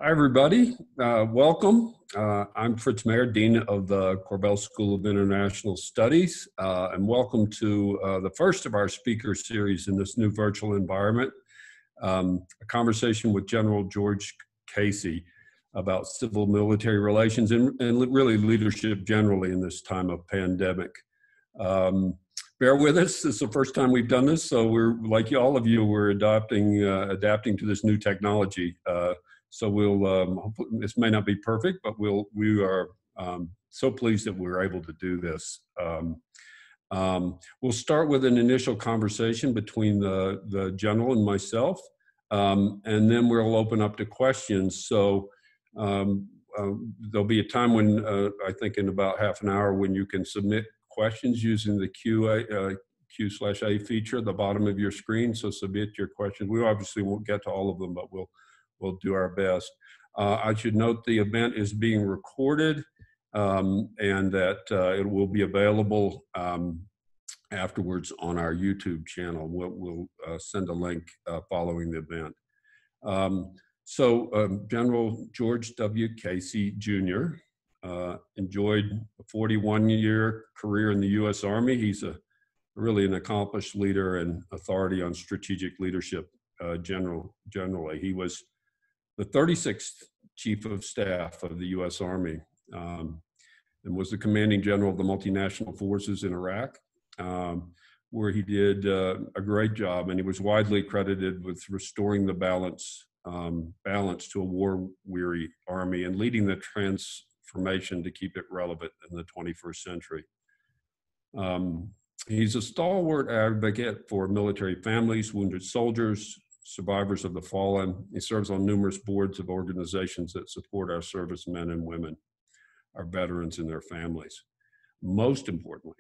Hi, everybody. Welcome. I'm Fritz Mayer, Dean of the Korbel School of International Studies, and welcome to the first of our speaker series in this new virtual environment, a conversation with General George Casey about civil-military relations and really leadership generally in this time of pandemic. Bear with us. This is the first time we've done this, so we're, like all of you, we're adapting to this new technology. So we'll, this may not be perfect, but we are so pleased that we're able to do this. We'll start with an initial conversation between the general and myself, and then we'll open up to questions. So there'll be a time when, I think in about half an hour, when you can submit questions using the Q/A feature at the bottom of your screen. So submit your questions. We obviously won't get to all of them, but we'll do our best. I should note the event is being recorded and that it will be available afterwards on our YouTube channel. We'll send a link following the event. General George W. Casey, Jr. Enjoyed a 41-year career in the U.S. Army. He's really an accomplished leader and authority on strategic leadership generally. He was the 36th Chief of Staff of the U.S. Army and was the commanding general of the multinational forces in Iraq, where he did a great job, and he was widely credited with restoring the balance to a war-weary army and leading the transformation to keep it relevant in the 21st century. He's a stalwart advocate for military families, wounded soldiers, survivors of the fallen. He serves on numerous boards of organizations that support our servicemen and women, our veterans and their families. Most importantly,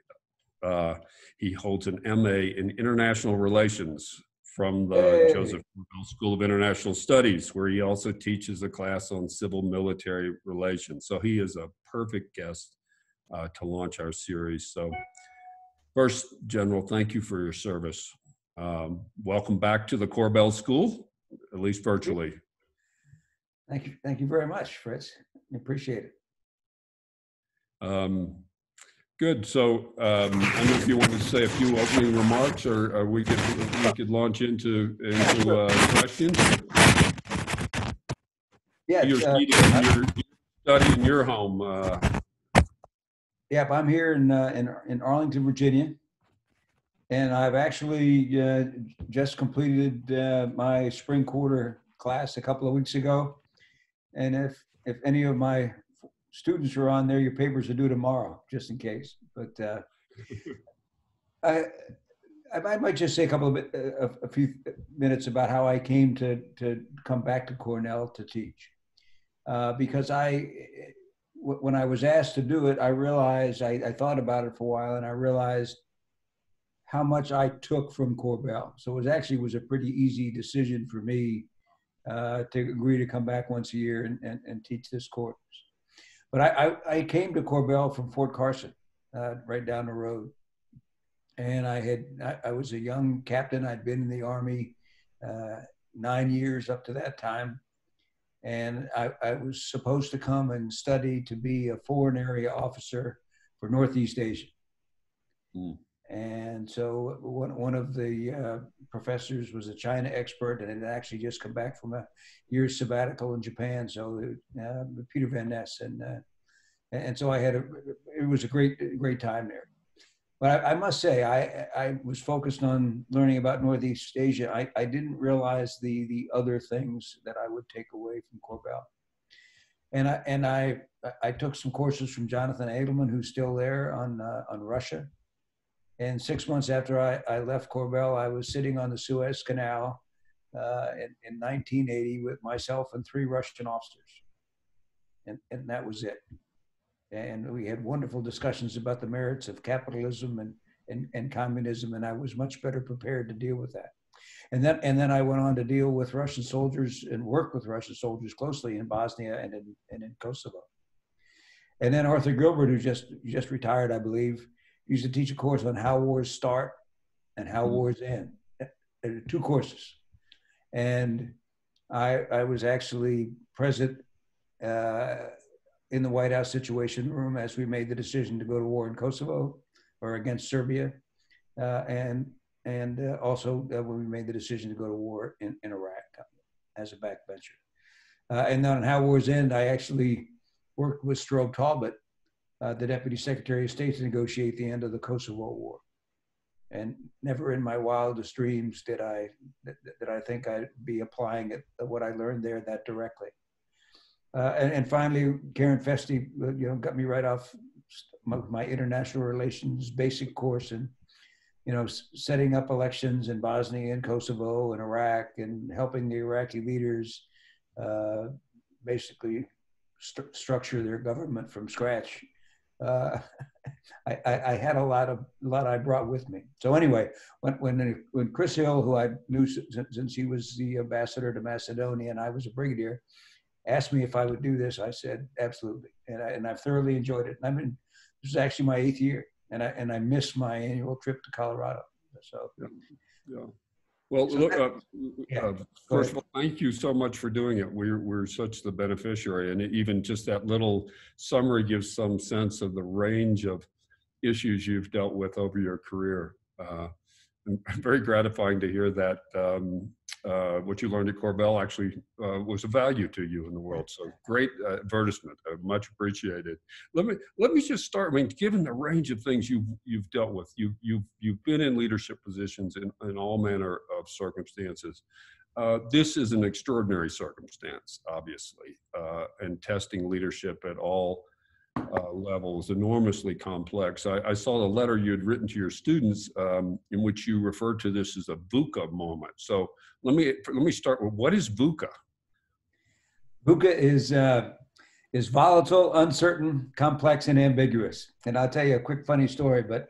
he holds an MA in International Relations from the Josef School of International Studies, where he also teaches a class on civil-military relations. So he is a perfect guest to launch our series. So first, General, thank you for your service. Welcome back to the Korbel School, at least virtually. Thank you very much, Fritz. I appreciate it. Good. So I don't know if you want to say a few opening remarks, or we could launch into questions. Yeah, you're studying your home. Yeah, I'm here in Arlington, Virginia. And I've actually just completed my spring quarter class a couple of weeks ago. And if any of my students are on there, your papers are due tomorrow, just in case. But I might just say a few minutes about how I came to come back to Cornell to teach. Because when I was asked to do it, I realized, I thought about it for a while, and I realized how much I took from Korbel. So it actually was a pretty easy decision for me to agree to come back once a year and teach this course. But I came to Korbel from Fort Carson, right down the road. And I was a young captain. I'd been in the Army 9 years up to that time. And I was supposed to come and study to be a foreign area officer for Northeast Asia. Mm. And so one of the professors was a China expert and had actually just come back from a year's sabbatical in Japan. So Peter Van Ness, and so it was a great time there. But I must say, I was focused on learning about Northeast Asia. I didn't realize the other things that I would take away from Korbel. And I took some courses from Jonathan Edelman, who's still there, on Russia. And 6 months after I left Korbel, I was sitting on the Suez Canal in 1980 with myself and 3 Russian officers. And that was it. And we had wonderful discussions about the merits of capitalism and communism, and I was much better prepared to deal with that. And then I went on to deal with Russian soldiers and work with Russian soldiers closely in Bosnia and in Kosovo. And then Arthur Gilbert, who just retired, I believe, used to teach a course on how wars start and how wars end. 2 courses. And I was actually present in the White House Situation Room as we made the decision to go to war in Kosovo or against Serbia, and also when we made the decision to go to war in Iraq as a backbencher. And then on How Wars End, I actually worked with Strobe Talbot, the Deputy Secretary of State, to negotiate the end of the Kosovo War. And never in my wildest dreams did I think I'd be applying what I learned there that directly. And finally, Karen Festi, got me right off my international relations basic course, and setting up elections in Bosnia and Kosovo and Iraq, and helping the Iraqi leaders basically structure their government from scratch. I had a lot I brought with me. So anyway, when Chris Hill, who I knew since he was the ambassador to Macedonia and I was a brigadier, asked me if I would do this, I said absolutely, and I've thoroughly enjoyed it. And this is actually my 8th year, and I missed my annual trip to Colorado. So yeah. Well, so look. yeah, First of all, thank you so much for doing it. We're such the beneficiary, and even just that little summary gives some sense of the range of issues you've dealt with over your career. And very gratifying to hear that what you learned at Korbel actually was of value to you in the world. So great advertisement, much appreciated. Let me just start. I mean, given the range of things you've dealt with, you've been in leadership positions in all manner of circumstances. This is an extraordinary circumstance, obviously, and testing leadership at all levels, enormously complex. I saw the letter you had written to your students in which you referred to this as a VUCA moment. So let me start with, what is VUCA? VUCA is volatile, uncertain, complex, and ambiguous. And I'll tell you a quick funny story, but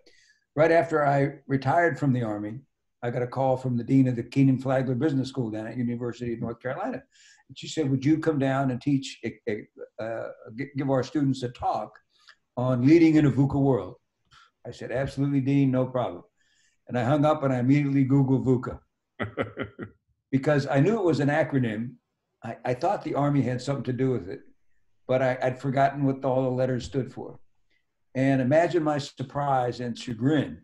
right after I retired from the Army, I got a call from the dean of the Keenan Flagler Business School down at University of North Carolina. And she said, would you come down and teach, give our students a talk on leading in a VUCA world? I said, absolutely, Dean, no problem. And I hung up and I immediately Googled VUCA because I knew it was an acronym. I thought the Army had something to do with it, but I'd forgotten what all the letters stood for. And imagine my surprise and chagrin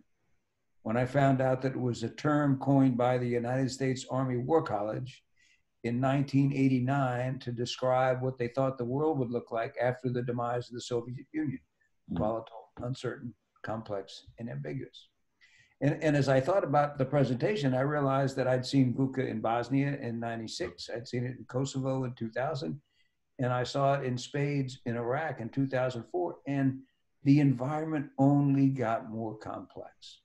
when I found out that it was a term coined by the United States Army War College in 1989 to describe what they thought the world would look like after the demise of the Soviet Union. Volatile, uncertain, complex, and ambiguous. And as I thought about the presentation, I realized that I'd seen VUCA in Bosnia in '96, I'd seen it in Kosovo in 2000, and I saw it in spades in Iraq in 2004, and the environment only got more complex.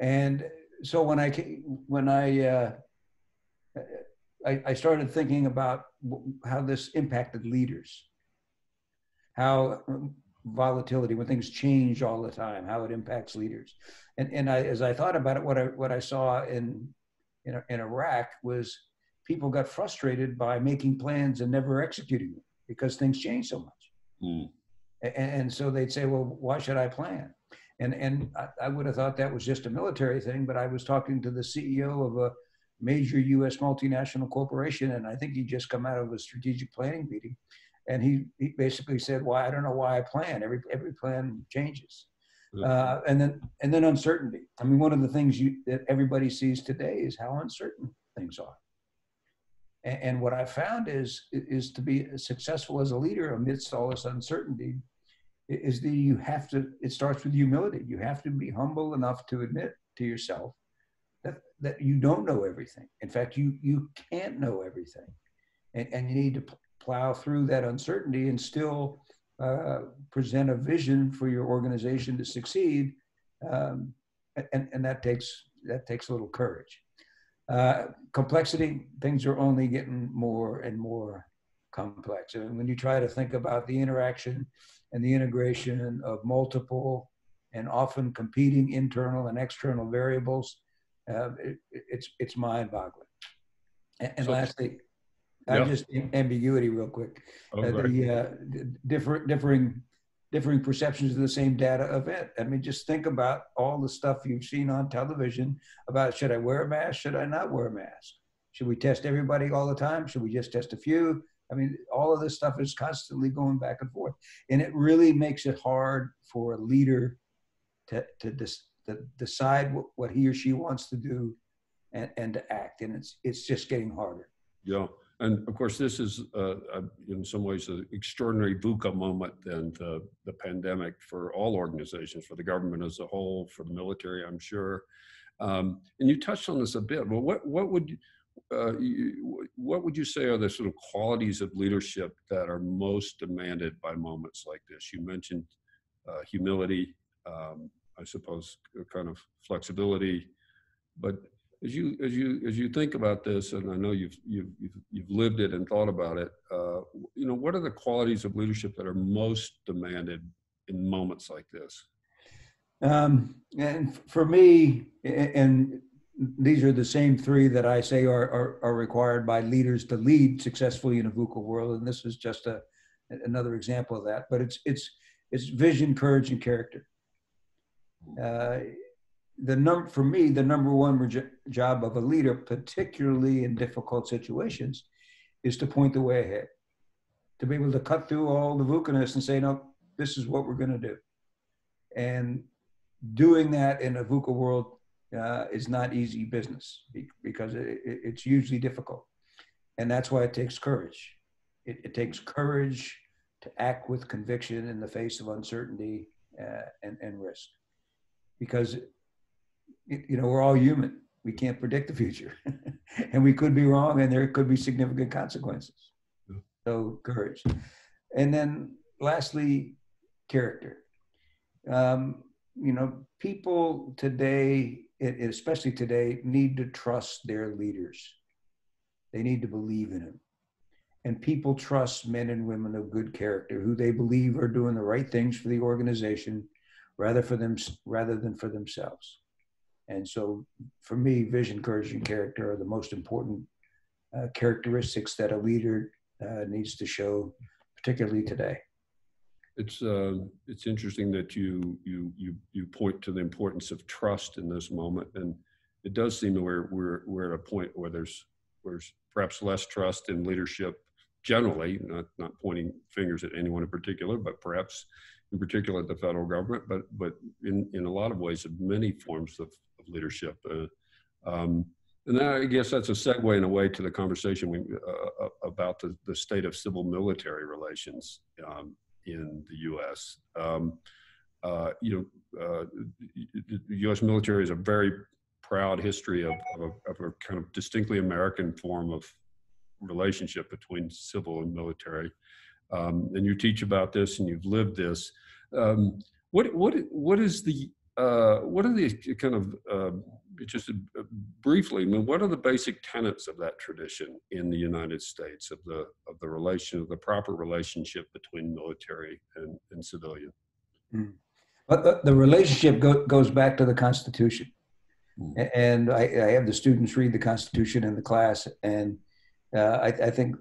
And so when I started thinking about how this impacted leaders, how volatility, when things change all the time, how it impacts leaders. And as I thought about it, what I saw in Iraq was people got frustrated by making plans and never executing them because things change so much. And so they'd say, well, why should I plan? And I would have thought that was just a military thing, but I was talking to the CEO of a major US multinational corporation, and I think he'd just come out of a strategic planning meeting. And he basically said, "Why? I don't know why I plan. Every plan changes." And then uncertainty. I mean, one of the things that everybody sees today is how uncertain things are. And what I found is to be successful as a leader amidst all this uncertainty is that it starts with humility. You have to be humble enough to admit to yourself that you don't know everything. In fact, you can't know everything. And you need to plow through that uncertainty and still present a vision for your organization to succeed. And that takes a little courage. Complexity, things are only getting more and more complex. And when you try to think about the interaction and the integration of multiple and often competing internal and external variables, it's mind-boggling. And so, lastly, just ambiguity real quick. The differing perceptions of the same data event. I mean, just think about all the stuff you've seen on television about, should I wear a mask? Should I not wear a mask? Should we test everybody all the time? Should we just test a few? I mean, all of this stuff is constantly going back and forth. And it really makes it hard for a leader to decide what he or she wants to do and to act. And it's just getting harder. Yeah. And of course, this is in some ways an extraordinary VUCA moment and the pandemic for all organizations, for the government as a whole, for the military, I'm sure. And you touched on this a bit. Well, what would you say are the sort of qualities of leadership that are most demanded by moments like this? You mentioned humility, I suppose, kind of flexibility, but as you think about this, and I know you've lived it and thought about it, what are the qualities of leadership that are most demanded in moments like this? And for me, and these are the same three that I say are required by leaders to lead successfully in a VUCA world, and this is just another example of that. But it's vision, courage, and character. For me, the number one job of a leader, particularly in difficult situations, is to point the way ahead, to be able to cut through all the VUCA-ness and say, no, this is what we're going to do. And doing that in a VUCA world is not easy business because it's usually difficult. And that's why it takes courage. It takes courage to act with conviction in the face of uncertainty and risk. Because we're all human. We can't predict the future. And we could be wrong and there could be significant consequences. So courage. And then lastly, character. People today, especially today, need to trust their leaders. They need to believe in them. And people trust men and women of good character who they believe are doing the right things for the organization rather than for themselves. And so for me, vision, courage, and character are the most important characteristics that a leader needs to show, particularly today. It's interesting that you point to the importance of trust in this moment, and it does seem that we're at a point where there's perhaps less trust in leadership generally, not pointing fingers at anyone in particular, but perhaps in particular at the federal government, but in a lot of ways of many forms of leadership. And I guess that's a segue in a way to the conversation about the state of civil-military relations in the U.S. The U.S. military has a very proud history of a kind of distinctly American form of relationship between civil and military. And you teach about this and you've lived this. What are the kind of, just briefly, I mean, what are the basic tenets of that tradition in the United States of the proper relationship between military and civilian? But the relationship goes back to the Constitution. And I have the students read the Constitution in the class, and I think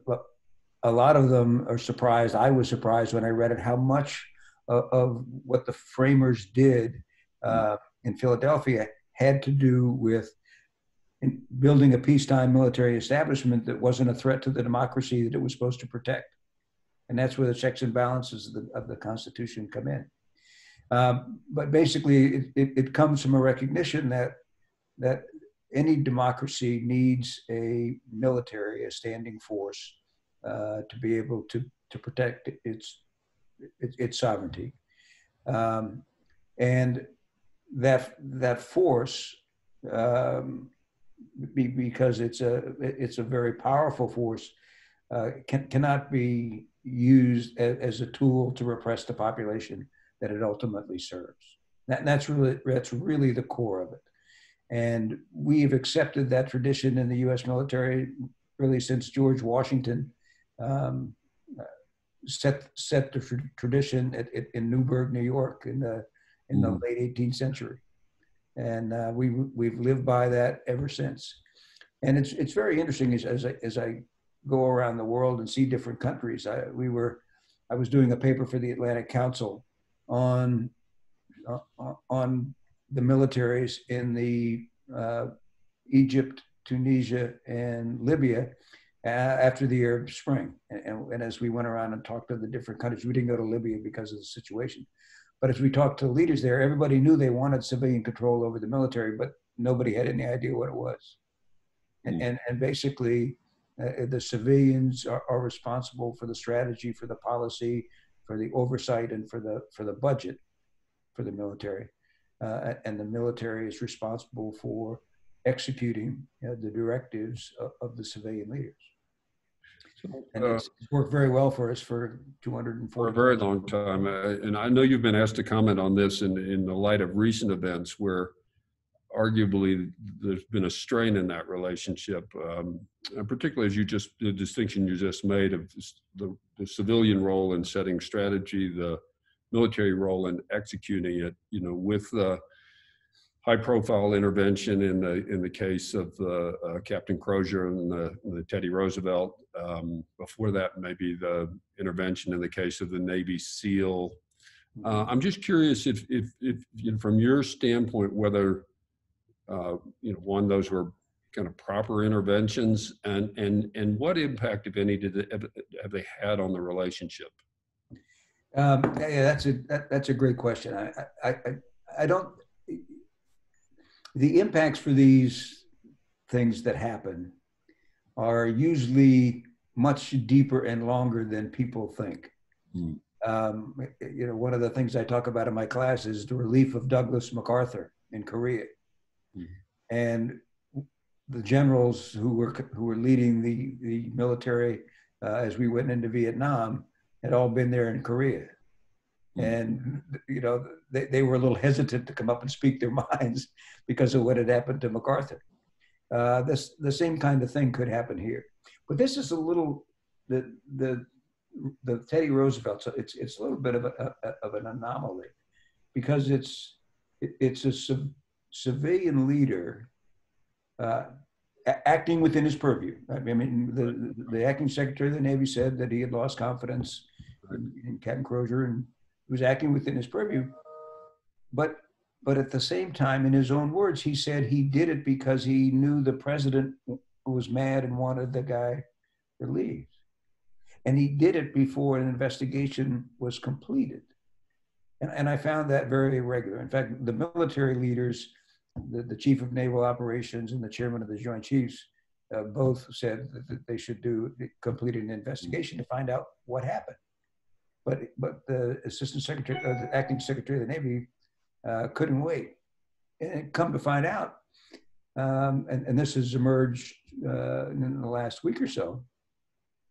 a lot of them are surprised. I was surprised when I read it, how much of what the framers did in Philadelphia had to do with building a peacetime military establishment that wasn't a threat to the democracy that it was supposed to protect. And that's where the checks and balances of the Constitution come in. But basically, it comes from a recognition that any democracy needs a military, a standing force, to be able to protect its sovereignty. And that force, because it's a very powerful force, cannot be used as a tool to repress the population that it ultimately serves. That's really the core of it. And we've accepted that tradition in the U.S. military really since George Washington set the tradition in Newburgh, New York, in the late 18th century, and we've lived by that ever since. And it's very interesting as I go around the world and see different countries. I was doing a paper for the Atlantic Council on the militaries in the Egypt, Tunisia, and Libya after the Arab Spring. And as we went around and talked to the different countries, we didn't go to Libya because of the situation. But as we talked to leaders there, everybody knew they wanted civilian control over the military, but nobody had any idea what it was. And basically, the civilians are responsible for the strategy, for the policy, for the oversight, and for the budget for the military. And the military is responsible for executing the directives of the civilian leaders. And it's worked very well for us for 240 for a very long time. And I know you've been asked to comment on this in the light of recent events where arguably there's been a strain in that relationship, and particularly as the distinction you just made of the civilian role in setting strategy, the military role in executing it, with the high-profile intervention in the case of Captain Crozier and the Teddy Roosevelt. Before that, maybe the intervention in the case of the Navy SEAL. I'm just curious if from your standpoint, whether one, those were kind of proper interventions, and what impact, if any, have they had on the relationship? Yeah, that's a great question. I don't. The impacts for these things that happen are usually much deeper and longer than people think. One of the things I talk about in my class is the relief of Douglas MacArthur in Korea. And the generals who were leading the military as we went into Vietnam had all been there in Korea. And, they were a little hesitant to come up and speak their minds because of what had happened to MacArthur. The same kind of thing could happen here. But this is a little, the Teddy Roosevelt, so it's a little bit of an anomaly because it's a civilian leader acting within his purview. Right? I mean, the acting secretary of the Navy said that he had lost confidence in Captain Crozier and he was acting within his purview. But at the same time, in his own words, he said he did it because he knew the president was mad and wanted the guy relieved. And he did it before an investigation was completed. And I found that very irregular. In fact, the military leaders, the chief of naval operations and the chairman of the Joint Chiefs, both said that they should complete an investigation to find out what happened. But the assistant secretary, the acting secretary of the Navy, couldn't wait. And come to find out, and this has emerged in the last week or so,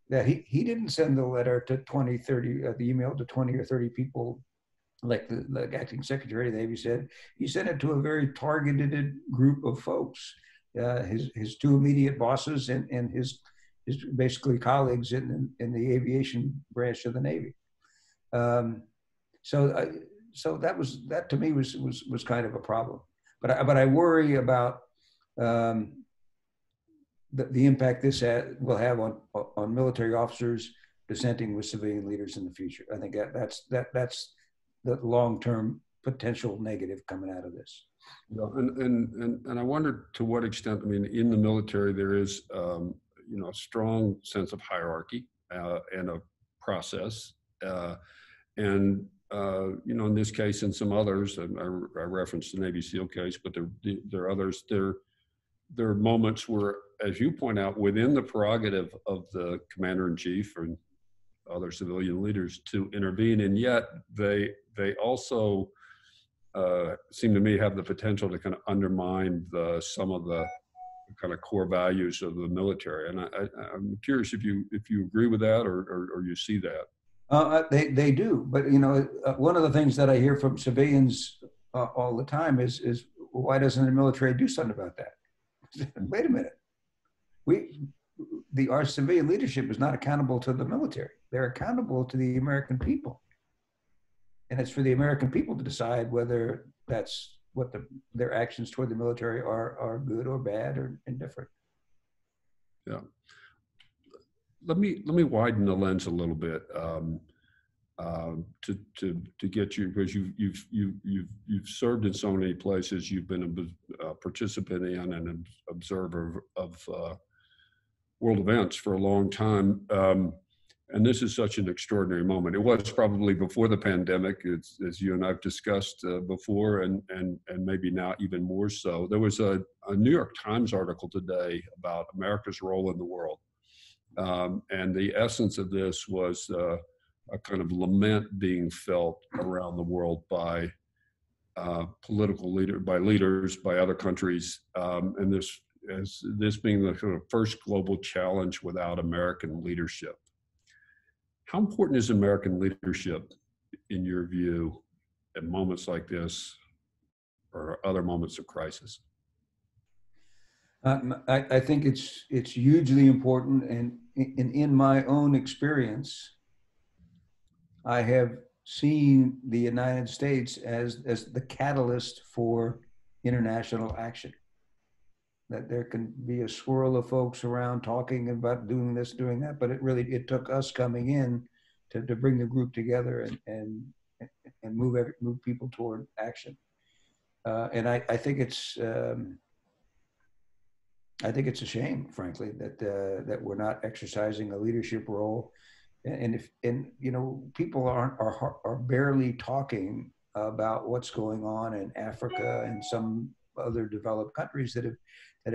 that he didn't send the letter to 20, 30, the email to 20 or 30 people like the acting secretary of the Navy said. He sent it to a very targeted group of folks, his two immediate bosses and his basically colleagues in the aviation branch of the Navy. So that to me was kind of a problem. But I worry about the impact this will have on military officers dissenting with civilian leaders in the future. I think that's the long-term potential negative coming out of this. Yeah, and I wonder to what extent, I mean, in the military, there is, a strong sense of hierarchy and a process. In this case and some others, I referenced the Navy SEAL case, but there are others, there are moments where, as you point out, within the prerogative of the commander-in-chief and other civilian leaders to intervene, and yet they also seem to me have the potential to kind of undermine some of the kind of core values of the military. And I'm curious if you agree with that or you see that. They do, but one of the things that I hear from civilians all the time is why doesn't the military do something about that? Wait a minute, our civilian leadership is not accountable to the military. They're accountable to the American people. And it's for the American people to decide whether that's what their actions toward the military are good or bad or indifferent. Yeah. Let me widen the lens a little bit. to get you, because you've served in so many places. You've been a participant in and an observer of world events for a long time. And this is such an extraordinary moment. It was probably before the pandemic, as you and I've discussed before, and maybe now even more so. There was a New York Times article today about America's role in the world. And the essence of this was a kind of lament being felt around the world by leaders, by other countries, and this being the sort of first global challenge without American leadership. How important is American leadership, in your view, at moments like this or other moments of crisis? I think it's hugely important, and in my own experience, I have seen the United States as the catalyst for international action. That there can be a swirl of folks around talking about doing this, doing that, but it took us coming in to bring the group together and move people toward action. And I think it's a shame, frankly, that we're not exercising a leadership role. And people are barely talking about what's going on in Africa and some other developed countries that have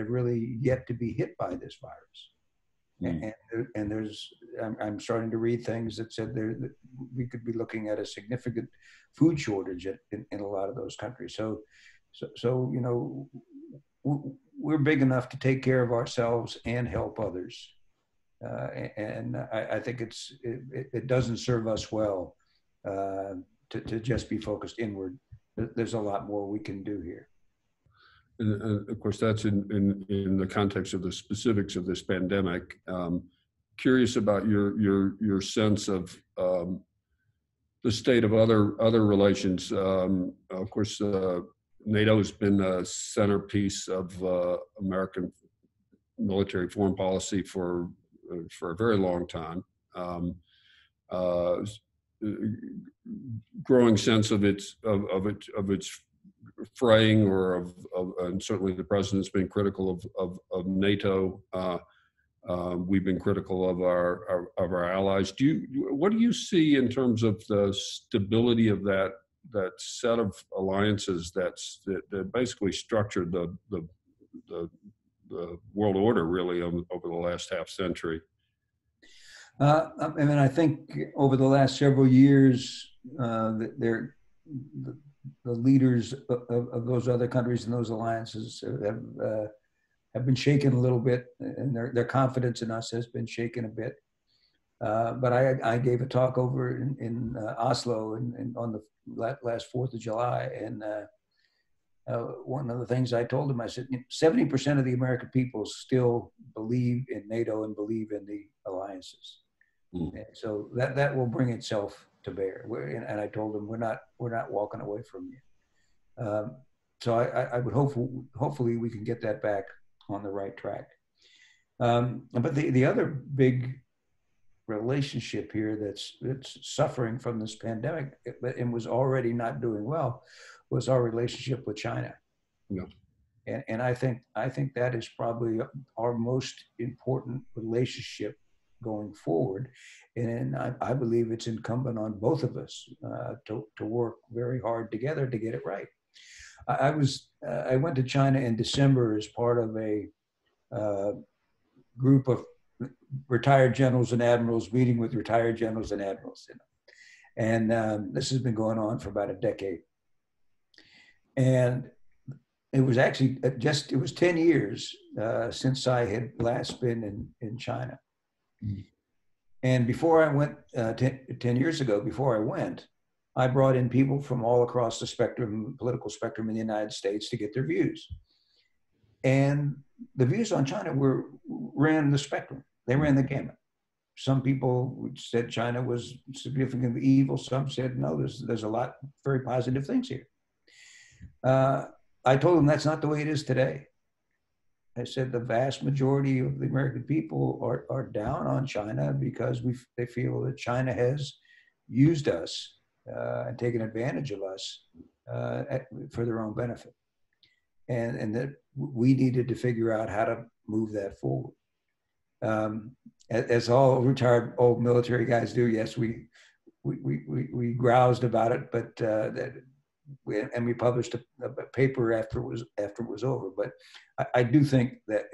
really yet to be hit by this virus. And I'm starting to read things that said that we could be looking at a significant food shortage in a lot of those countries. So we're big enough to take care of ourselves and help others. And I think it doesn't serve us well to just be focused inward. There's a lot more we can do here. And of course, that's in the context of the specifics of this pandemic. Curious about your sense of the state of other relations. Of course, NATO has been a centerpiece of American military foreign policy for a very long time. Growing sense of its fraying, and certainly the president's been critical of NATO. We've been critical of our allies. What do you see in terms of the stability of that set of alliances that basically structured the world order really over the last half century? I think over the last several years, the leaders of those other countries and those alliances have been shaken a little bit, and their confidence in us has been shaken a bit. But I gave a talk over in Oslo on the last 4th of July, and one of the things I told them, I said, 70% of the American people still believe in NATO and believe in the alliances. And so that will bring itself to bear. And I told them, we're not walking away from you. So I would hopefully we can get that back on the right track. But the other big relationship here that's suffering from this pandemic and was already not doing well was our relationship with China. Yeah. And I think that is probably our most important relationship going forward. And I believe it's incumbent on both of us to work very hard together to get it right. I went to China in December as part of a group of retired generals and admirals meeting with retired generals and admirals. And this has been going on for about a decade. And it was actually it was 10 years since I had last been in China. And before I went, 10 years ago, before I went, I brought in people from all across the political spectrum in the United States to get their views. And the views on China ran the spectrum. They ran the gamut. Some people said China was significantly evil. Some said, no, there's a lot of very positive things here. I told them that's not the way it is today. I said the vast majority of the American people are down on China because they feel that China has used us and taken advantage of us for their own benefit. And that we needed to figure out how to move that forward. As all retired old military guys do, yes, we groused about it, but we published a paper after it was over. But I do think that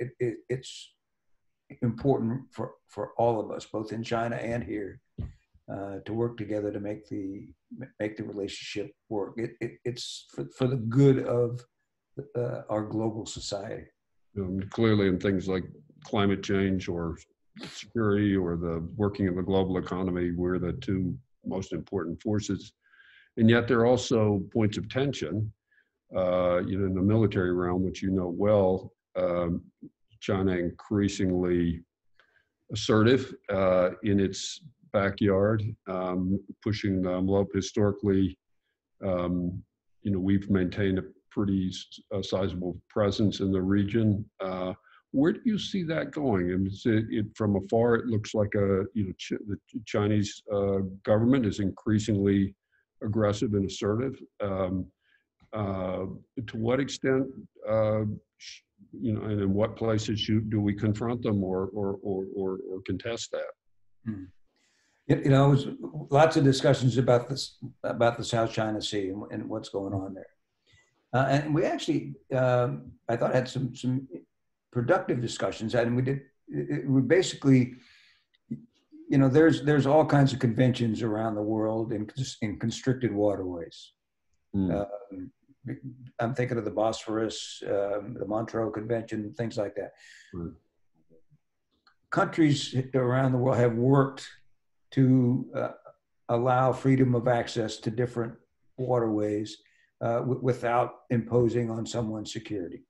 it's important for all of us, both in China and here, to work together to make the relationship work. It's for the good of our global society. Clearly, in things like climate change or security or the working of the global economy, we're the two most important forces. And yet there are also points of tension, in the military realm, which you know well. China increasingly assertive in its backyard, pushing the envelope. Historically, we've maintained a pretty sizable presence in the region. Where do you see that going? And from afar, it looks like the Chinese government is increasingly aggressive and assertive. To what extent, and in what places do we confront them or contest that? It was lots of discussions about the South China Sea and what's going on there. And we actually, I thought, had some productive discussions. And we basically, there's all kinds of conventions around the world in constricted waterways. I'm thinking of the Bosphorus, the Montreux Convention, things like that. Countries around the world have worked to allow freedom of access to different waterways without imposing on someone's security.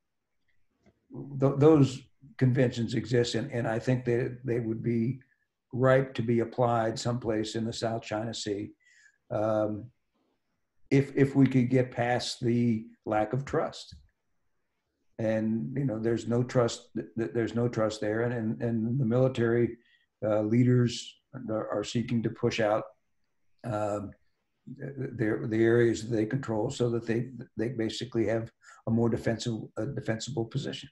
Those conventions exist, and I think they would be ripe to be applied someplace in the South China Sea if we could get past the lack of trust. And there's no trust. There's no trust there, and the military leaders are seeking to push out the areas that they control, so that they basically have a more defensible position.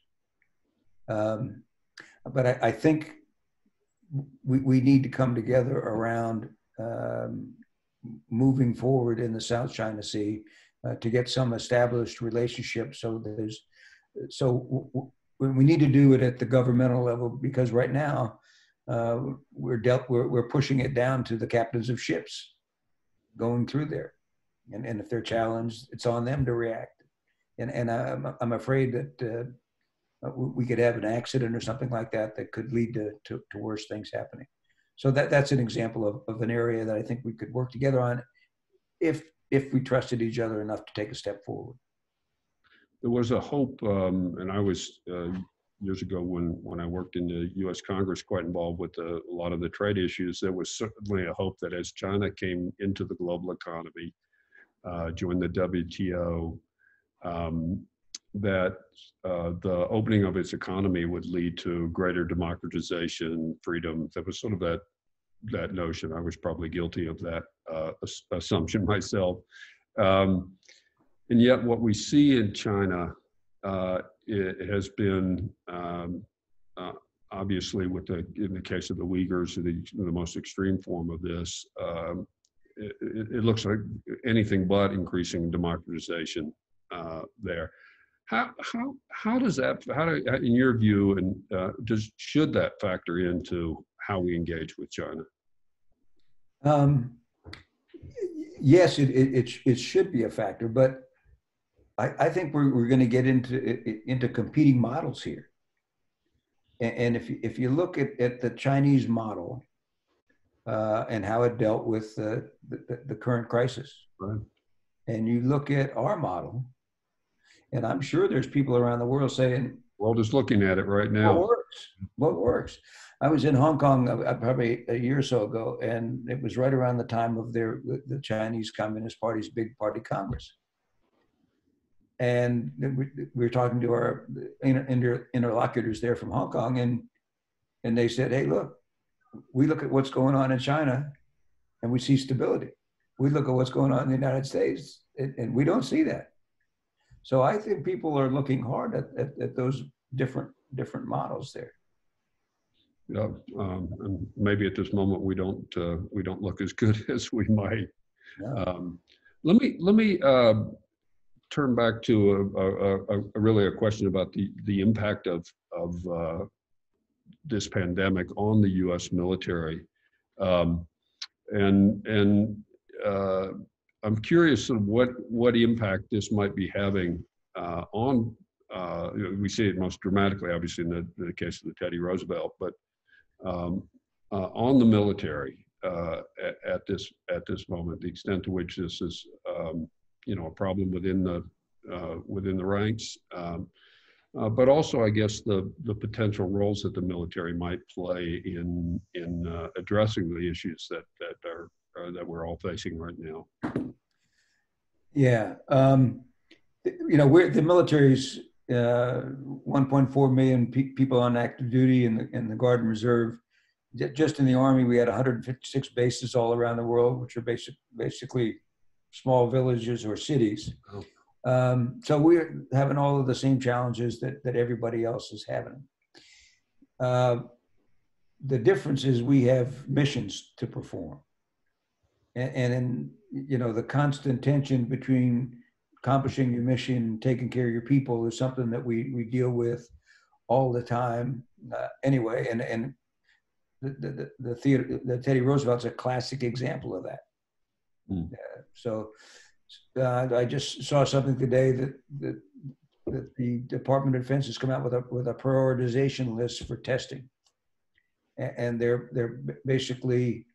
But I think we need to come together around moving forward in the South China Sea to get some established relationships. So we need to do it at the governmental level, because right now we're pushing it down to the captains of ships going through there, and if they're challenged, it's on them to react. And I'm afraid that we could have an accident or something like that could lead to worse things happening. So that's an example of an area that I think we could work together on if we trusted each other enough to take a step forward. There was a hope, and I was years ago when I worked in the U.S. Congress, quite involved with a lot of the trade issues. There was certainly a hope that as China came into the global economy, joined the WTO, that the opening of its economy would lead to greater democratization, freedom. That was sort of that notion. I was probably guilty of that assumption myself. And yet what we see in China, it has been obviously in the case of the Uyghurs, the most extreme form of this, it looks like anything but increasing democratization there. How does that, in your view, and should that factor into how we engage with China? Yes, it should be a factor, but I think we're going to get into competing models here. And if you look at the Chinese model and how it dealt with the current crisis, right, and you look at our model, and I'm sure there's people around the world saying, world is looking at it right now. What works? I was in Hong Kong probably a year or so ago, and it was right around the time of the Chinese Communist Party's big party Congress. And we were talking to our interlocutors there from Hong Kong, and they said, hey, look, we look at what's going on in China, and we see stability. We look at what's going on in the United States, and we don't see that. So I think people are looking hard at those different models there. Yeah, and maybe at this moment we don't look as good as we might. Yeah. Let me turn back to really a question about the impact of this pandemic on the U.S. military, and I'm curious of what impact this might be having on. We see it most dramatically, obviously, in the case of the Teddy Roosevelt, but on the military at this moment, the extent to which this is a problem within the ranks, but also, I guess, the potential roles that the military might play in addressing the issues that we're all facing right now. Yeah, the military's 1.4 million people on active duty in the Guard and Reserve. Just in the Army, we had 156 bases all around the world, which are basically small villages or cities. Oh. So we're having all of the same challenges that everybody else is having. The difference is we have missions to perform. And the constant tension between accomplishing your mission and taking care of your people is something that we deal with all the time anyway. And the Teddy Roosevelt's a classic example of that. Mm. So I just saw something today that the Department of Defense has come out with a prioritization list for testing, and they're basically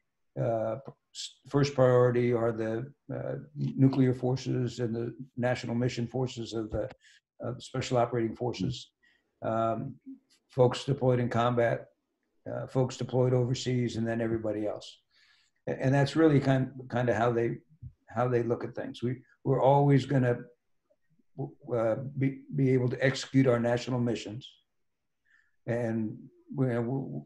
first priority are the nuclear forces and the national mission forces of the special operating forces, folks deployed in combat, folks deployed overseas, and then everybody else. And that's really kind of how they look at things. We're always going to be able to execute our national missions, and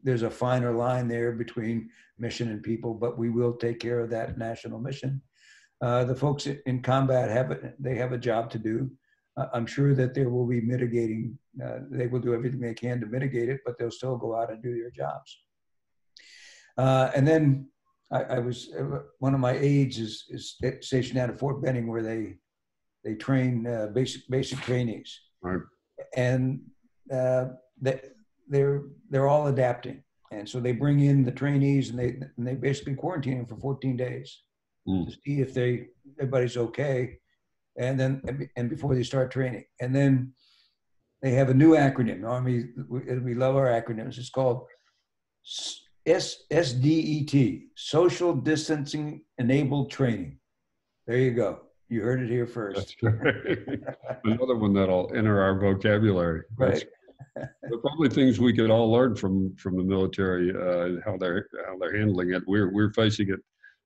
there's a finer line there between mission and people, but we will take care of that national mission. The folks in combat have a job to do. I'm sure that there will be mitigating. They will do everything they can to mitigate it, but they'll still go out and do their jobs. And then I was one of my aides is stationed out at Fort Benning, where they train basic trainees, right. And they're all adapting, and so they bring in the trainees and they basically quarantine them for 14 days to see if everybody's okay, and before they start training. And then they have a new acronym. Army, we love our acronyms. It's called SDET, Social Distancing Enabled Training. There you go. You heard it here first. That's right. Another one that'll enter our vocabulary. Right. But probably things we could all learn from the military, how they're handling it. We're facing it.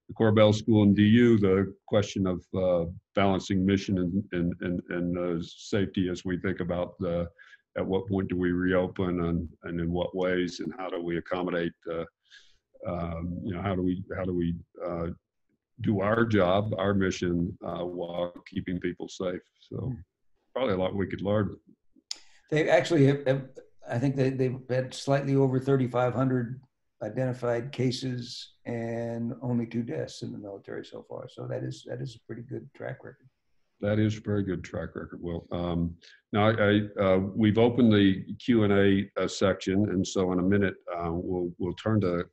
The Korbel School in DU, the question of balancing mission and safety as we think about at what point do we reopen and in what ways, and how do we accommodate how do we do our job, our mission, while keeping people safe. So probably a lot we could learn. They actually I think they've had slightly over 3,500 identified cases and only 2 deaths in the military so far. So that is a pretty good track record. That is a very good track record. Well, now we've opened the Q&A section, and so in a minute we'll turn to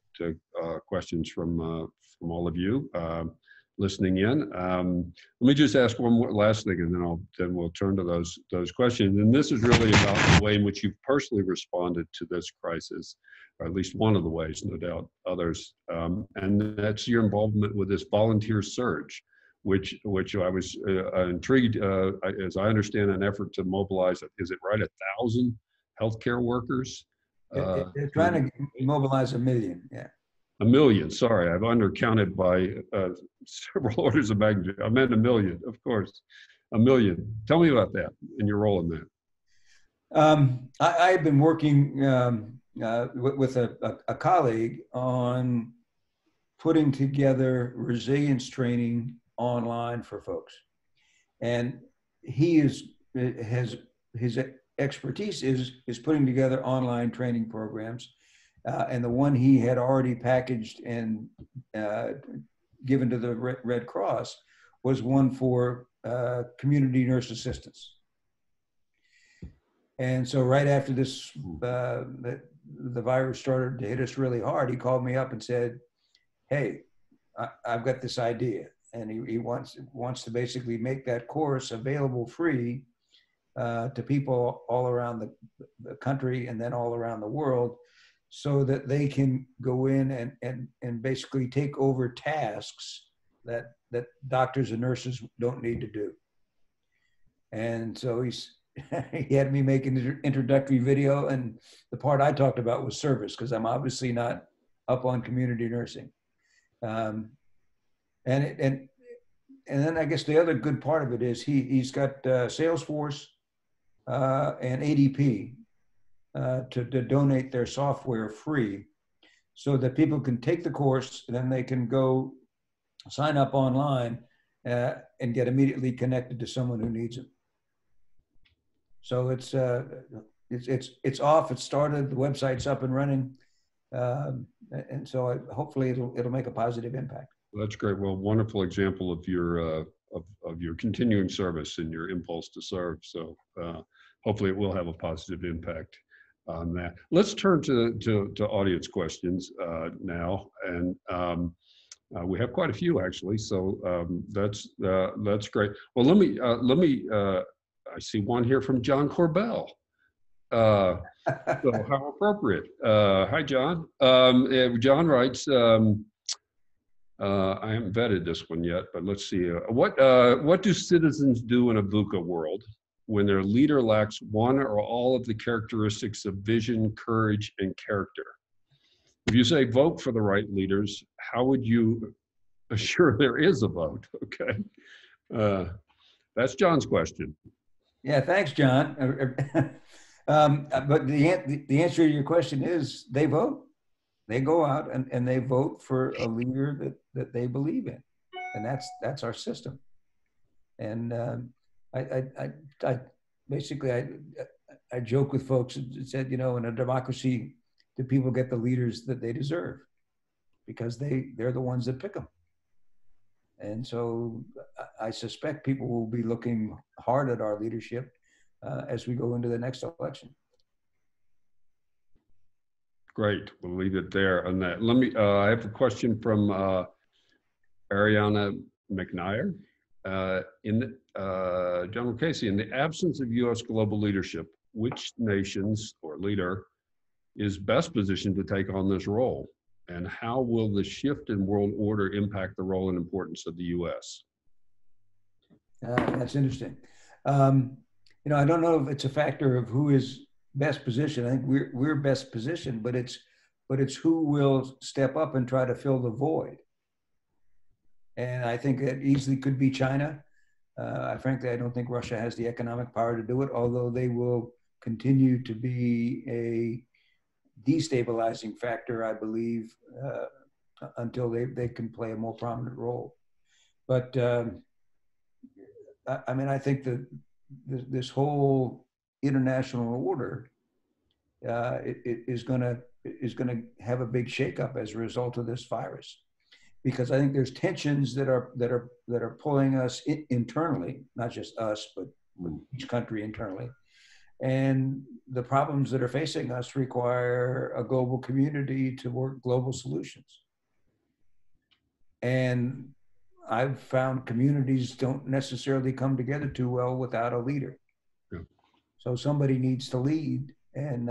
questions from all of you listening in. Let me just ask one more last thing, and then we'll turn to those questions. And this is really about the way in which you've personally responded to this crisis, or at least one of the ways, no doubt others. And that's your involvement with this volunteer surge, which I was intrigued, as I understand, an effort to mobilize, is it right, 1,000 healthcare workers? They're trying to mobilize 1 million, yeah. 1 million, sorry, I've undercounted by several orders of magnitude. I meant 1 million, of course, 1 million. Tell me about that and your role in that. I've been working with a colleague on putting together resilience training online for folks. And he has his expertise is putting together online training programs. And the one he had already packaged and given to the Red Cross was one for community nurse assistants. And so right after this, the virus started to hit us really hard, he called me up and said, hey, I've got this idea. And he wants to basically make that course available free to people all around the country and then all around the world, so that they can go in and basically take over tasks that doctors and nurses don't need to do. And so he had me make an introductory video, and the part I talked about was service, because I'm obviously not up on community nursing. And then I guess the other good part of it is he's got Salesforce and ADP to donate their software free, so that people can take the course and then they can go sign up online and get immediately connected to someone who needs it. So it's off. It started. The website's up and running, and so hopefully it'll make a positive impact. Well, that's great. Well, wonderful example of your continuing service and your impulse to serve. So hopefully it will have a positive impact on that. Let's turn to audience questions now, and we have quite a few actually. So that's great. Well, let me. I see one here from John Korbel. So how appropriate. Hi, John. John writes, I haven't vetted this one yet, but let's see. What do citizens do in a VUCA world when their leader lacks one or all of the characteristics of vision, courage, and character? If you say vote for the right leaders, how would you assure there is a vote? Okay. That's John's question. Yeah, thanks, John. But the answer to your question is they vote. They go out and they vote for a leader that they believe in, and that's our system. And I basically joke with folks and said, in a democracy, do people get the leaders that they deserve? Because they're the ones that pick them. And so I suspect people will be looking hard at our leadership as we go into the next election. Great. We'll leave it there on that. Let me, I have a question from Ariana McNair. General Casey, in the absence of U.S. global leadership, which nations or leader is best positioned to take on this role? And how will the shift in world order impact the role and importance of the U.S.? That's interesting. I don't know if it's a factor of who is best positioned. I think we're best positioned, but it's who will step up and try to fill the void. And I think it easily could be China. Frankly, I don't think Russia has the economic power to do it, although they will continue to be a destabilizing factor, I believe, until they can play a more prominent role. But I think that this whole international order is going to have a big shakeup as a result of this virus, because I think there's tensions that are pulling us internally, not just us, but each country internally. And the problems that are facing us require a global community to work global solutions. And I've found communities don't necessarily come together too well without a leader. Yeah. So somebody needs to lead, and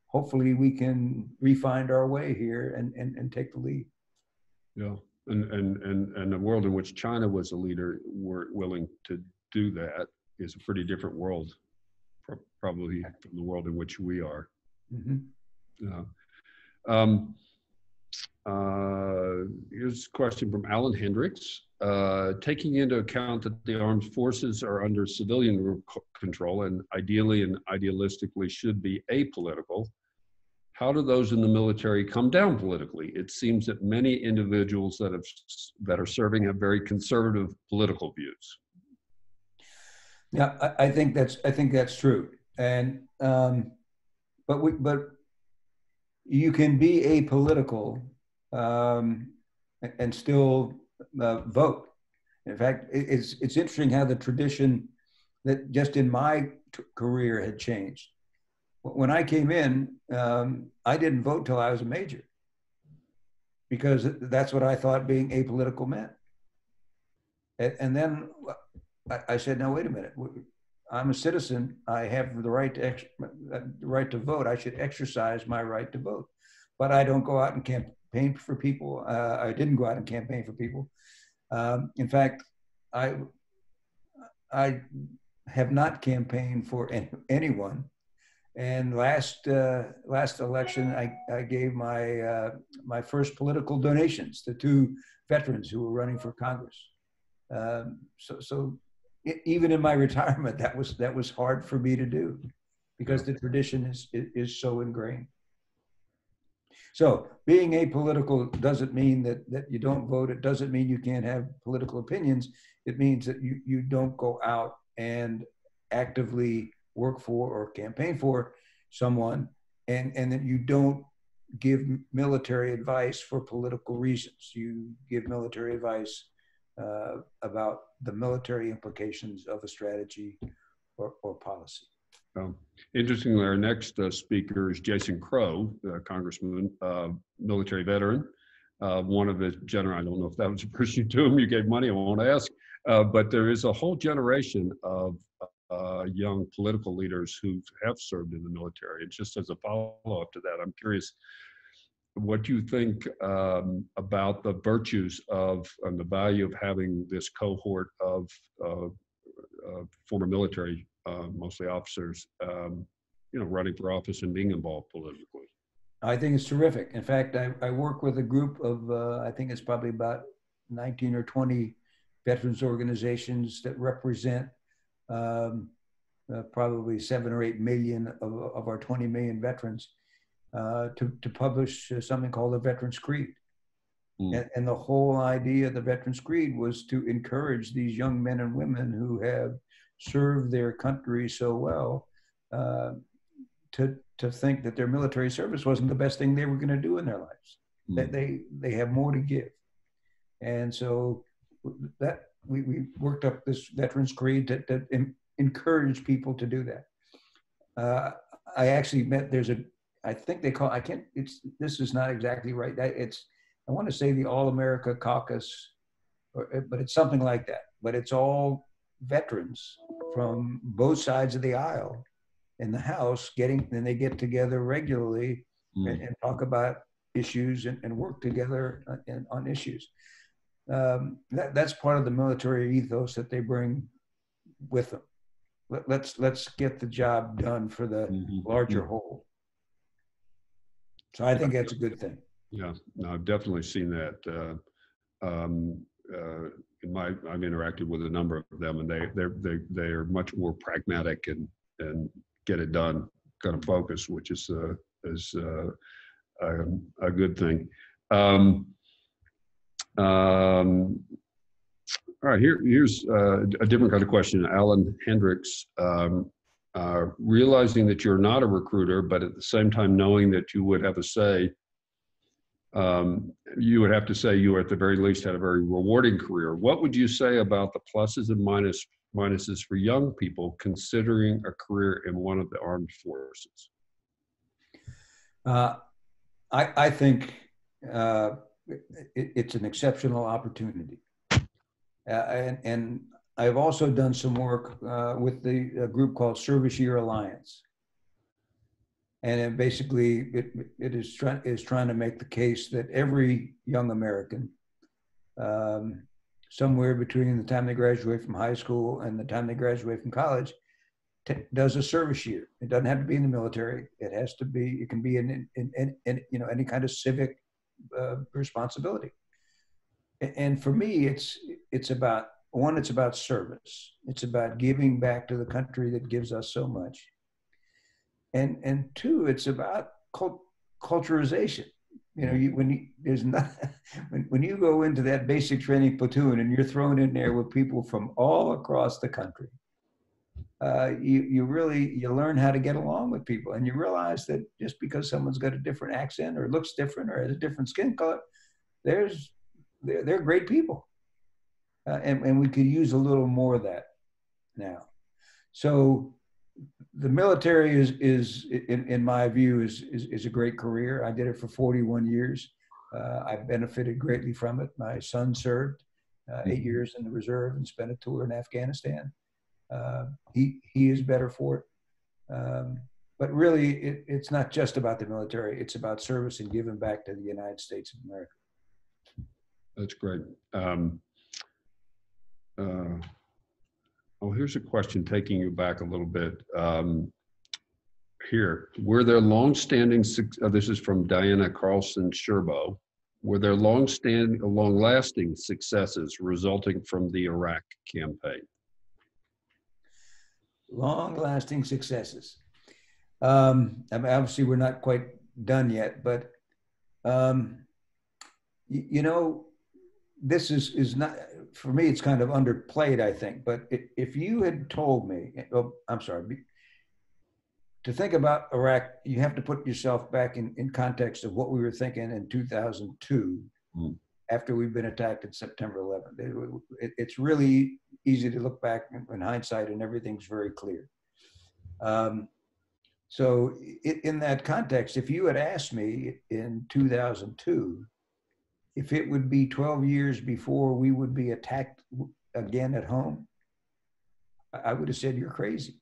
hopefully we can refine our way here and take the lead. Yeah, and the world in which China was a leader, weren't willing to do that, is a pretty different world, probably from the world in which we are. Mm-hmm. Yeah. Here's a question from Alan Hendricks. Taking into account that the armed forces are under civilian control and ideally and idealistically should be apolitical, how do those in the military come down politically? It seems that many individuals that are serving have very conservative political views. Yeah, I think that's true. And but you can be apolitical and still vote. In fact, it's interesting how the tradition that just in my career had changed. When I came in, I didn't vote till I was a major because that's what I thought being apolitical meant. And then I said, "Now wait a minute. I'm a citizen. I have the right to vote. I should exercise my right to vote, but I don't go out and campaign for people. I didn't go out and campaign for people. In fact, I have not campaigned for anyone. And last election, I gave my first political donations to two veterans who were running for Congress. So even in my retirement, that was hard for me to do because the tradition is so ingrained. So being apolitical doesn't mean that you don't vote. It doesn't mean you can't have political opinions. It means that you don't go out and actively work for or campaign for someone, and that you don't give military advice for political reasons. You give military advice about the military implications of a strategy or policy. Interestingly, our next speaker is Jason Crow, congressman, military veteran. One of the I don't know if that was a person to whom you gave money, I won't ask, but there is a whole generation of young political leaders who have served in the military. And just as a follow-up to that, I'm curious what you think about the virtues of and the value of having this cohort of former military, mostly officers, running for office and being involved politically. I think it's terrific. In fact, I work with a group of, I think it's probably about 19 or 20 veterans organizations that represent probably 7 or 8 million of our 20 million veterans to publish something called the Veterans Creed. And the whole idea of the Veterans Creed was to encourage these young men and women who have served their country so well to think that their military service wasn't the best thing they were going to do in their lives. That they have more to give. And so that we worked up this Veterans Creed that encourage people to do that. I actually met, I think they call, this is not exactly right. I want to say the All America Caucus, but it's something like that. But it's all veterans from both sides of the aisle in the House and they get together regularly and talk about issues and work together on issues. That's part of the military ethos that they bring with them. Let's get the job done for the larger whole. So I think that's a good thing. Yeah, no, I've definitely seen that. I've interacted with a number of them, and they are much more pragmatic and get it done kind of focus, which is a good thing. All right, here's a different kind of question. Alan Hendricks, realizing that you're not a recruiter, but at the same time knowing that you would have a say, you would have to say you at the very least had a very rewarding career. What would you say about the pluses and minuses for young people considering a career in one of the armed forces? I think it's an exceptional opportunity. And I've also done some work with a group called Service Year Alliance. And basically it is trying to make the case that every young American, somewhere between the time they graduate from high school and the time they graduate from college, does a service year. It doesn't have to be in the military. It can be in any kind of civic responsibility. And for me, it's about service. It's about giving back to the country that gives us so much. And two, it's about culturization. You know, there's not when you go into that basic training platoon and you're thrown in there with people from all across the country, you learn how to get along with people, and you realize that just because someone's got a different accent or looks different or has a different skin color, they're great people, and we could use a little more of that now. So the military is in my view is a great career. I did it for 41 years. I benefited greatly from it. My son served 8 years in the reserve and spent a tour in Afghanistan. He is better for it. But really, it's not just about the military. It's about service and giving back to the United States of America. That's great. Oh, here's a question taking you back a little bit. Here, were there long-standing, this is from Diana Carlson Sherbo, were there long-lasting successes resulting from the Iraq campaign? Long-lasting successes. I mean, obviously, we're not quite done yet, but you know, this is not, for me, it's kind of underplayed, I think. But if you had told me, oh, I'm sorry, to think about Iraq, you have to put yourself back in context of what we were thinking in 2002, after we've been attacked in September 11th. It's really easy to look back in hindsight, and everything's very clear. So in that context, if you had asked me in 2002, if it would be 12 years before we would be attacked again at home, I would have said you're crazy.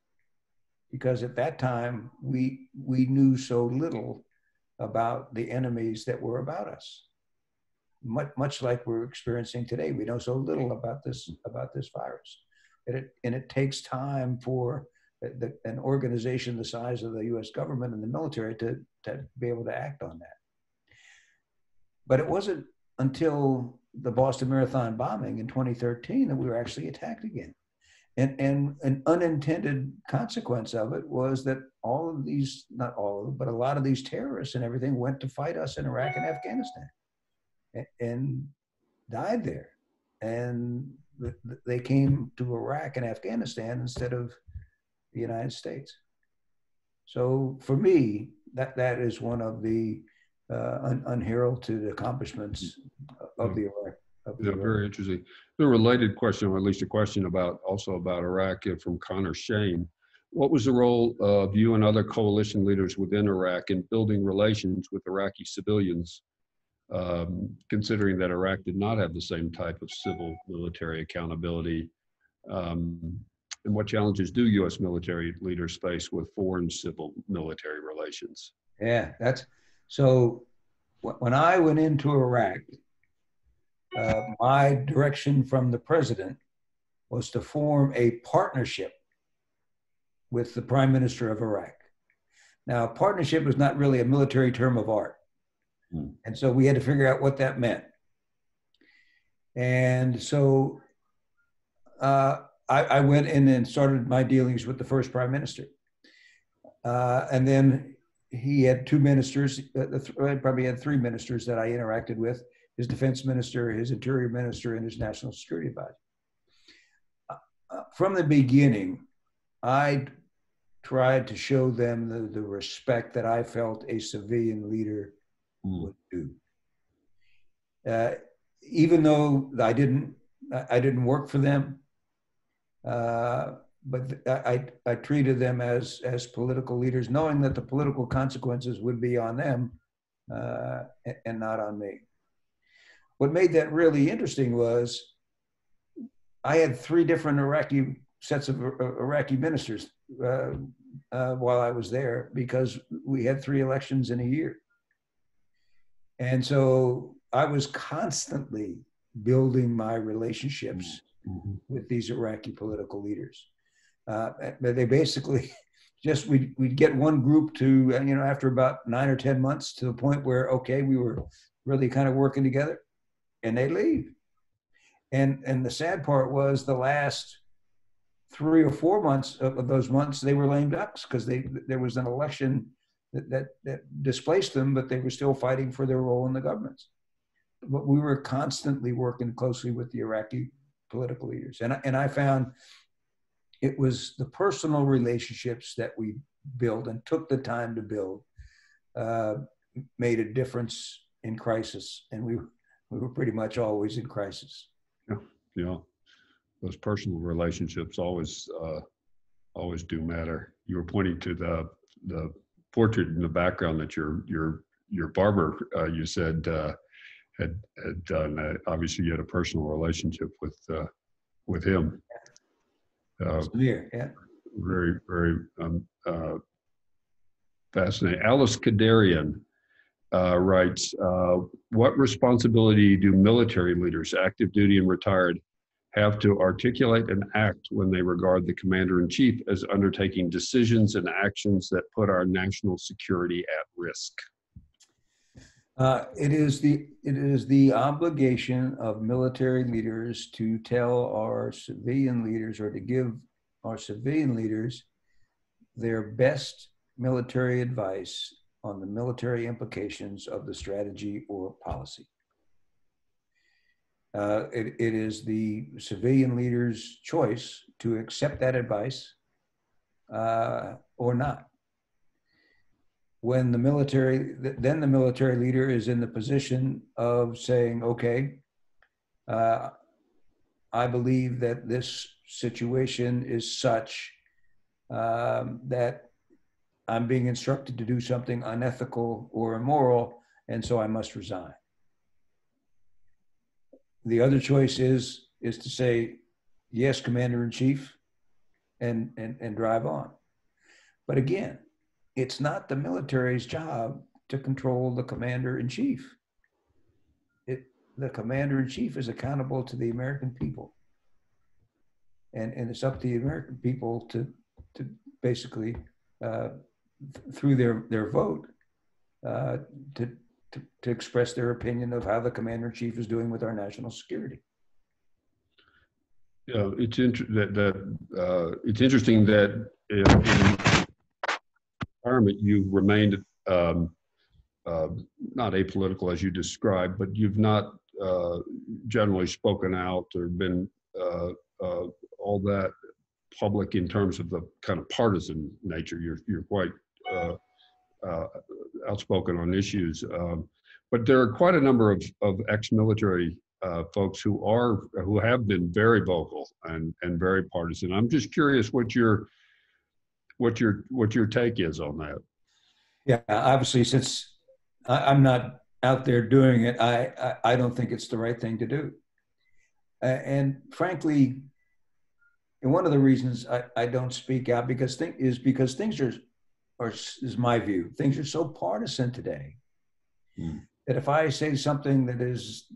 Because at that time, we knew so little about the enemies that were about us. Much like we're experiencing today, we know so little about this virus. And it takes time for an organization the size of the U.S. government and the military to be able to act on that. But it wasn't until the Boston Marathon bombing in 2013 that we were actually attacked again. And an unintended consequence of it was that all of these, not all of them, but a lot of these terrorists and everything went to fight us in Iraq and Afghanistan and died there. And they came to Iraq and Afghanistan instead of the United States. So for me, that is one of the unheralded accomplishments of the Iraq. Yeah, very interesting. A related question, or at least a question about Iraq from Connor Shane. What was the role of you and other coalition leaders within Iraq in building relations with Iraqi civilians, considering that Iraq did not have the same type of civil military accountability? And what challenges do U.S. military leaders face with foreign civil military relations? Yeah, so when I went into Iraq, my direction from the president was to form a partnership with the prime minister of Iraq. Now, partnership is not really a military term of art. And so we had to figure out what that meant. And so I went in and started my dealings with the first prime minister. And then he had two ministers, probably had three ministers that I interacted with: his defense minister, his interior minister, and his national security advisor. From the beginning, I tried to show them the respect that I felt a civilian leader would do. Even though I didn't work for them, but I treated them as political leaders, knowing that the political consequences would be on them and not on me. What made that really interesting was I had three different sets of Iraqi ministers while I was there, because we had three elections in a year. And so I was constantly building my relationships with these Iraqi political leaders. They basically we'd get one group to, after about 9 or 10 months, to the point where, okay, we were really kind of working together, and they leave. And the sad part was the last 3 or 4 months of those months, they were lame ducks, because there was an election that displaced them, but they were still fighting for their role in the governments. But we were constantly working closely with the Iraqi political leaders. And I found it was the personal relationships that we built and took the time to build made a difference in crisis. And we were pretty much always in crisis. Yeah. Those personal relationships always do matter. You were pointing to the portrait in the background that your barber, you said, had done. Obviously, you had a personal relationship with him. Yeah. Very, very fascinating. Alice Kadarian writes, what responsibility do military leaders, active duty and retired, have to articulate and act when they regard the commander-in-chief as undertaking decisions and actions that put our national security at risk? It is the obligation of military leaders to tell our civilian leaders, or to give our civilian leaders their best military advice on the military implications of the strategy or policy. It is the civilian leader's choice to accept that advice or not. When the military leader is in the position of saying, okay, I believe that this situation is such that I'm being instructed to do something unethical or immoral, and so I must resign. The other choice is to say, yes, Commander-in-Chief, and drive on. But again, it's not the military's job to control the Commander-in-Chief. The Commander-in-Chief is accountable to the American people. And it's up to the American people to basically, through their vote, to express their opinion of how the Commander-in-Chief is doing with our national security. Yeah, it's interesting that in the environment you've remained not apolitical as you described, but you've not generally spoken out or been all that public in terms of the kind of partisan nature. You're quite outspoken on issues, but there are quite a number of ex-military folks who have been very vocal and very partisan. I'm just curious what your take is on that. Yeah, obviously, since I'm not out there doing it, I don't think it's the right thing to do. And frankly, and one of the reasons I don't speak out because things is my view, things are so partisan today that if I say something that is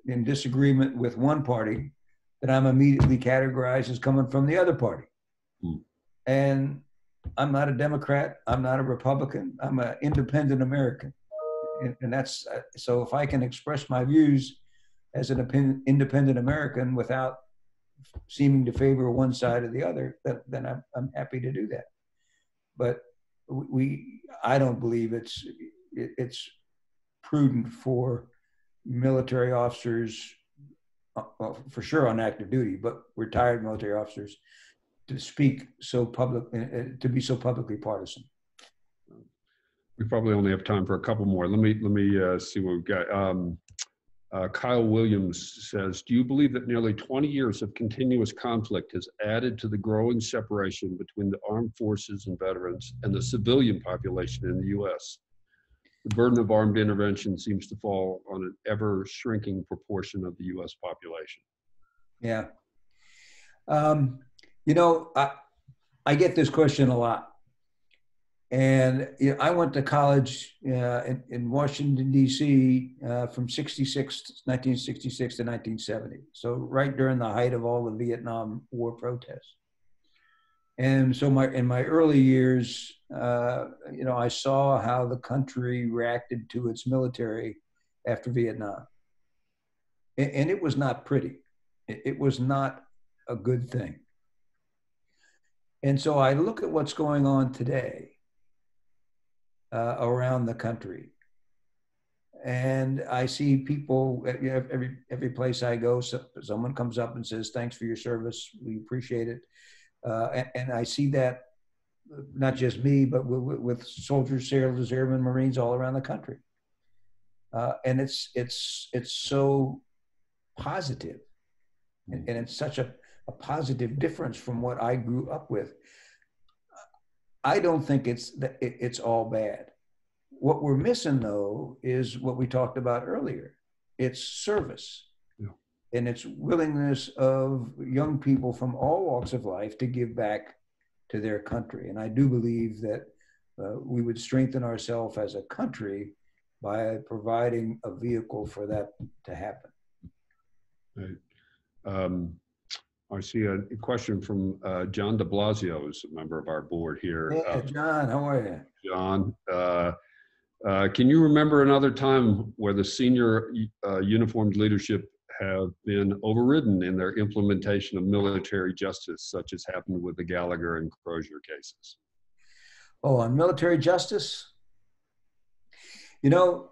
in disagreement with one party, that I'm immediately categorized as coming from the other party. And I'm not a Democrat, I'm not a Republican, I'm an independent American. And that's, so if I can express my views as an independent American without seeming to favor one side or the other, then I'm happy to do that. But I don't believe it's prudent for military officers, for sure on active duty, but retired military officers, to speak so public, to be so publicly partisan. We probably only have time for a couple more. Let me see what we've got. Kyle Williams says, do you believe that nearly 20 years of continuous conflict has added to the growing separation between the armed forces and veterans and the civilian population in the U.S.? The burden of armed intervention seems to fall on an ever shrinking proportion of the U.S. population. Yeah. I get this question a lot. And I went to college in Washington, D.C. From 1966 to 1970. So right during the height of all the Vietnam War protests. And so in my early years, I saw how the country reacted to its military after Vietnam. And it was not pretty. It was not a good thing. And so I look at what's going on today. around the country. And I see people every place I go, someone comes up and says, "Thanks for your service. We appreciate it." And I see that not just me, but with soldiers, sailors, airmen, Marines all around the country. And it's so positive, and it's such a positive difference from what I grew up with. I don't think it's all bad. What we're missing, though, is what we talked about earlier. It's service. Yeah. And it's willingness of young people from all walks of life to give back to their country. And I do believe that we would strengthen ourselves as a country by providing a vehicle for that to happen. Right. I see a question from John de Blasio, who's a member of our board here. Yeah, John, how are you? John, can you remember another time where the senior uniformed leadership have been overridden in their implementation of military justice, such as happened with the Gallagher and Crozier cases? Oh, on military justice? You know,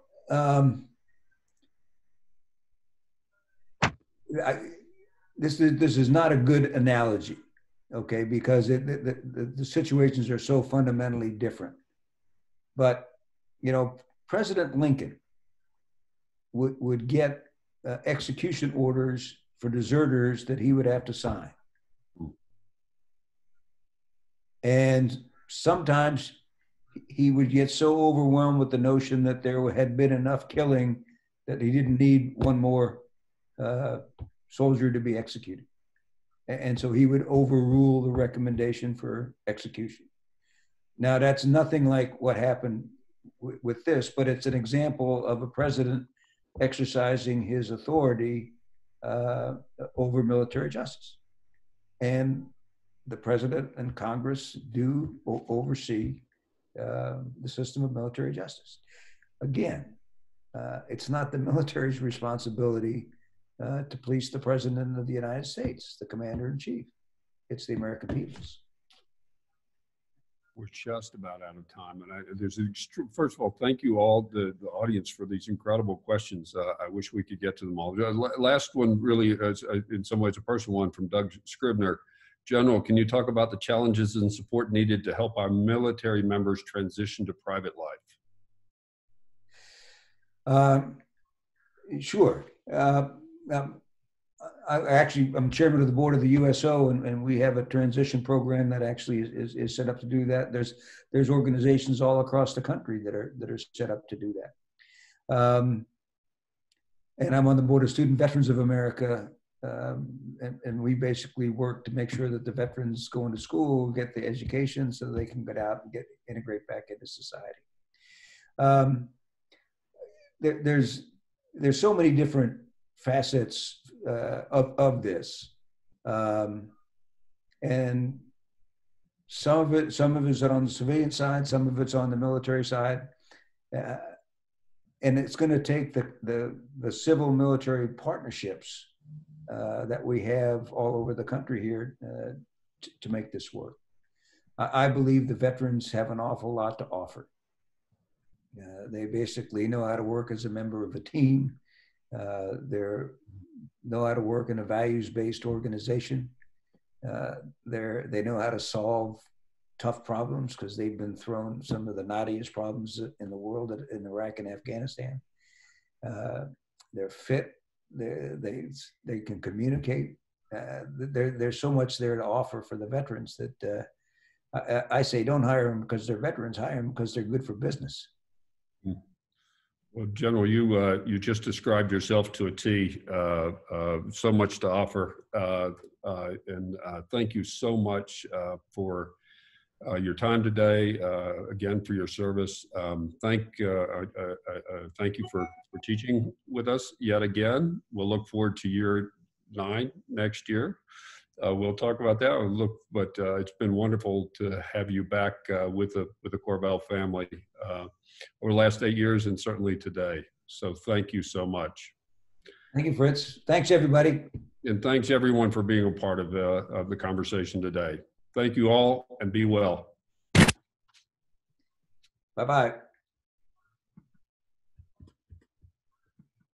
this is not a good analogy, okay, because the situations are so fundamentally different. But, you know, President Lincoln would get execution orders for deserters that he would have to sign. And sometimes he would get so overwhelmed with the notion that there had been enough killing that he didn't need one more soldier to be executed. And so he would overrule the recommendation for execution. Now, that's nothing like what happened with this, but it's an example of a president exercising his authority over military justice. And the president and Congress do oversee the system of military justice. Again, it's not the military's responsibility to police the president of the United States, the commander in chief. It's the American people's. We're just about out of time. And first of all, thank you all, the audience, for these incredible questions. I wish we could get to them all. Last one, really, is, in some ways, a personal one from Doug Scribner. General, can you talk about the challenges and support needed to help our military members transition to private life? Sure. I'm chairman of the board of the USO, and we have a transition program that actually is set up to do that. There's organizations all across the country that are set up to do that. And I'm on the board of Student Veterans of America, and we basically work to make sure that the veterans go into school, get the education so they can get out and integrate back into society. There's so many different facets of this, and some of it's on the civilian side, some of it's on the military side, and it's going to take the civil military partnerships that we have all over the country here to make this work. I believe the veterans have an awful lot to offer. They basically know how to work as a member of a team. They know how to work in a values-based organization. They know how to solve tough problems because they've been thrown some of the knottiest problems in the world in Iraq and Afghanistan. They're fit. They can communicate. There's so much there to offer for the veterans that I say don't hire them because they're veterans. Hire them because they're good for business. Well, General, you just described yourself to a T. So much to offer, and thank you so much for your time today. Again, for your service. Thank you for teaching with us yet again. We'll look forward to year 9 next year. We'll talk about that. But it's been wonderful to have you back with the Korbel family over the last 8 years and certainly today. So thank you so much. Thank you, Fritz. Thanks, everybody. And thanks everyone for being a part of the conversation today. Thank you all and be well. Bye-bye.